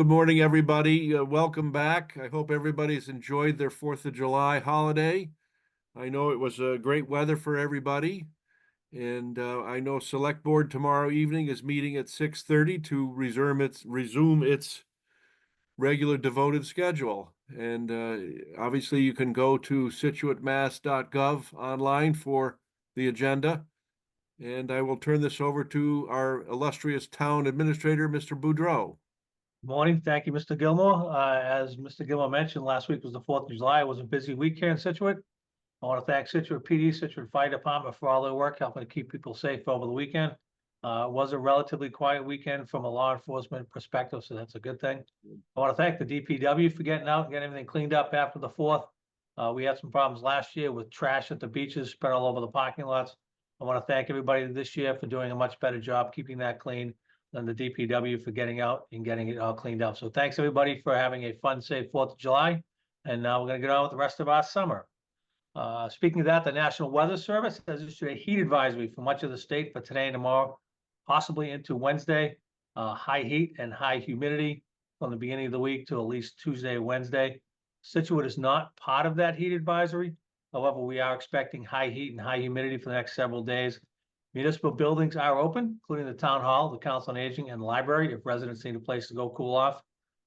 Good morning, everybody. Welcome back. I hope everybody's enjoyed their 4th of July holiday. I know it was great weather for everybody, and I know Select Board tomorrow evening is meeting at 6:30 to resume its regular devoted schedule. And obviously, you can go to situatemass.gov online for the agenda. And I will turn this over to our illustrious town administrator, Mr. Boudreau. Morning. Thank you, Mr. Gilmore. As Mr. Gilmore mentioned, last week was the 4th of July. It was a busy week here in Scituate. I want to thank Scituate PD, Scituate Fire Department for all their work helping to keep people safe over the weekend. It was a relatively quiet weekend from a law enforcement perspective, so that's a good thing. I want to thank the DPW for getting out and getting everything cleaned up after the 4th. We had some problems last year with trash at the beaches spread all over the parking lots. I want to thank everybody this year for doing a much better job keeping that clean than the DPW for getting out and getting it all cleaned up. So thanks everybody for having a fun, safe 4th of July. And now we're going to get on with the rest of our summer. Speaking of that, the National Weather Service has issued a heat advisory for much of the state for today and tomorrow, possibly into Wednesday. High heat and high humidity from the beginning of the week to at least Tuesday, Wednesday. Scituate is not part of that heat advisory. However, we are expecting high heat and high humidity for the next several days. Municipal buildings are open, including the town hall, the council on aging, and library, if residents need a place to go cool off.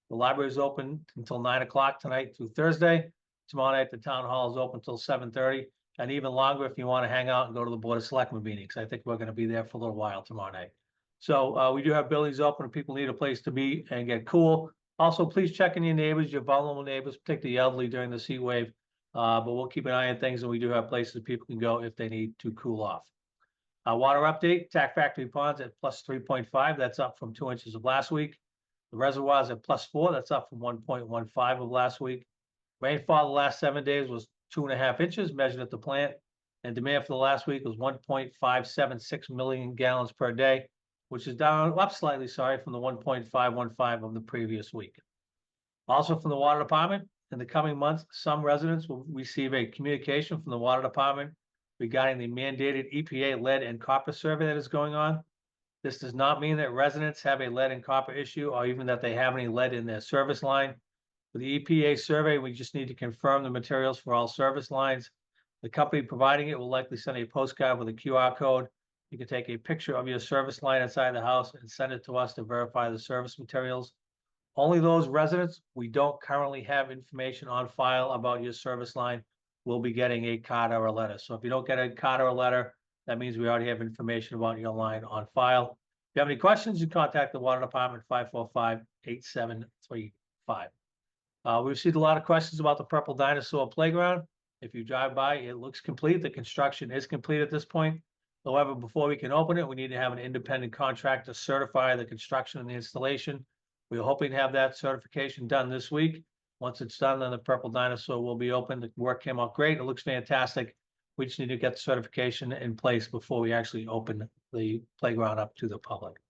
The library is open until 9 o'clock tonight through Thursday. Tomorrow night, the town hall is open until 7:30, and even longer if you want to hang out and go to the Board of Selectmen meetings. I think we're going to be there for a little while tomorrow night. So we do have buildings open if people need a place to be and get cool. Also, please check in your neighbors, your vulnerable neighbors, particularly the elderly during the heat wave. But we'll keep an eye on things, and we do have places people can go if they need to cool off. Water update, Tack Factory Ponds at plus 3.5. That's up from 2 inches of last week. The reservoirs at plus 4. That's up from 1.15 of last week. Rainfall the last 7 days was 2.5 inches measured at the plant. And demand for the last week was 1.576 million gallons per day, which is up slightly, from the 1.515 of the previous week. Also from the water department, in the coming months, some residents will receive a communication from the water department regarding the mandated EPA lead and copper survey that is going on. This does not mean that residents have a lead and copper issue or even that they have any lead in their service line. For the EPA survey, we just need to confirm the materials for all service lines. The company providing it will likely send a postcard with a QR code. You can take a picture of your service line inside the house and send it to us to verify the service materials. Only those residents we don't currently have information on file about your service line will be getting a card or a letter. So if you don't get a card or a letter, that means we already have information about your line on file. If you have any questions, you contact the water department, 545-8735. We received a lot of questions about the Purple Dinosaur Playground. If you drive by, it looks complete. The construction is complete at this point. However, before we can open it, we need to have an independent contractor certify the construction and the installation. We're hoping to have that certification done this week. Once it's done, then the Purple Dinosaur will be open. The work came out great. It looks fantastic. We just need to get the certification in place before we actually open the playground up to the public.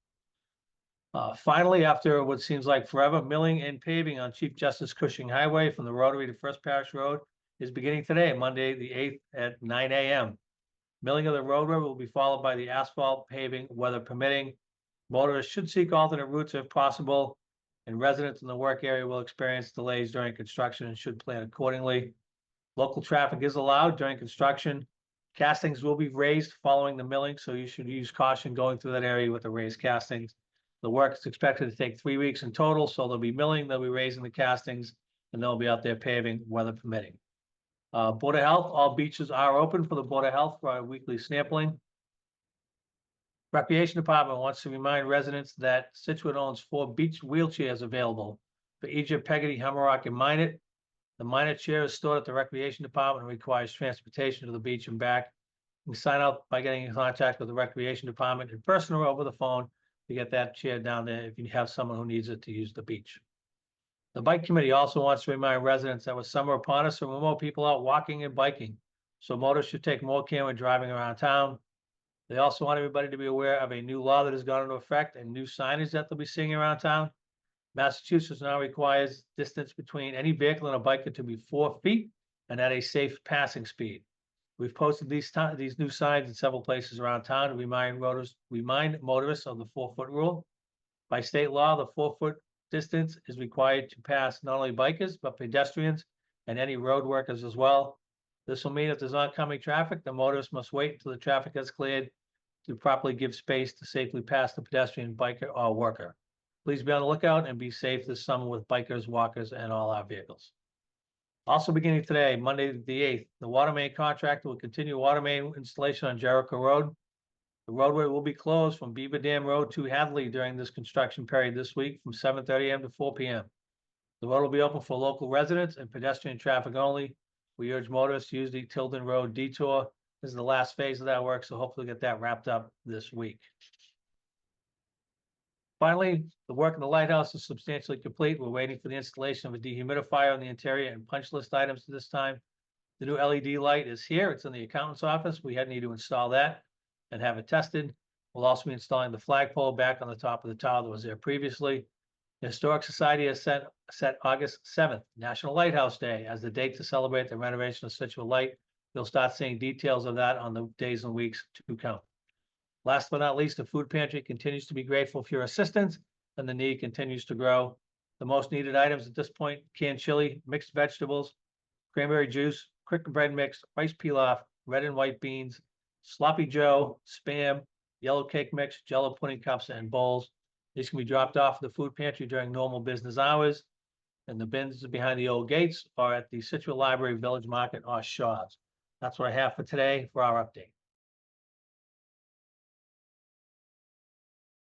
Finally, after what seems like forever, milling and paving on Chief Justice Cushing Highway from the Rotary to First Parish Road is beginning today, Monday the 8th at 9 a.m. Milling of the roadway will be followed by the asphalt paving, weather permitting. Motorists should seek alternate routes if possible, and residents in the work area will experience delays during construction and should plan accordingly. Local traffic is allowed during construction. Castings will be raised following the milling, so you should use caution going through that area with the raised castings. The work is expected to take 3 weeks in total, so they'll be milling, they'll be raising the castings, and they'll be out there paving, weather permitting. Board of Health, all beaches are open for the Board of Health for our weekly sampling. Recreation Department wants to remind residents that Scituate owns 4 beach wheelchairs available for Egypt, Peggotty, Hammerock, and Minot. The Minot chair is stored at the Recreation Department and requires transportation to the beach and back. You can sign up by getting in contact with the Recreation Department in person or over the phone to get that chair down there if you have someone who needs it to use the beach. The Bike Committee also wants to remind residents that with summer upon us, there were more people out walking and biking, so motorists should take more care when driving around town. They also want everybody to be aware of a new law that has gone into effect and new signage that they'll be seeing around town. Massachusetts now requires distance between any vehicle and a biker to be 4 feet and at a safe passing speed. We've posted these new signs in several places around town to remind motorists of the 4-foot rule. By state law, the 4-foot distance is required to pass not only bikers, but pedestrians and any road workers as well. This will mean if there's oncoming traffic, the motorist must wait until the traffic has cleared to properly give space to safely pass the pedestrian, biker, or worker. Please be on the lookout and be safe this summer with bikers, walkers, and all our vehicles. Also beginning today, Monday the 8th, the water main contractor will continue water main installation on Jericho Road. The roadway will be closed from Beaver Dam Road to Hadley during this construction period this week from 7:30 a.m. to 4 p.m. The road will be open for local residents and pedestrian traffic only. We urge motorists to use the Tilden Road detour. This is the last phase of that work, so hopefully get that wrapped up this week. Finally, the work in the lighthouse is substantially complete. We're waiting for the installation of a dehumidifier on the interior and punch list items at this time. The new LED light is here. It's in the accountant's office. We had need to install that and have it tested. We'll also be installing the flagpole back on the top of the tower that was there previously. The Historic Society has set August 7th, National Lighthouse Day, as the date to celebrate the renovation of Scituate Light. You'll start seeing details of that on the days and weeks to come. Last but not least, the food pantry continues to be grateful for your assistance, and the need continues to grow. The most needed items at this point: canned chili, mixed vegetables, cranberry juice, quick bread mix, rice pilaf, red and white beans, sloppy joe, Spam, yellow cake mix, Jello pudding cups, and bowls. These can be dropped off at the food pantry during normal business hours, and the bins are behind the old gates or at the Scituate Library, Village Market, or Shaw's. That's what I have for today for our update.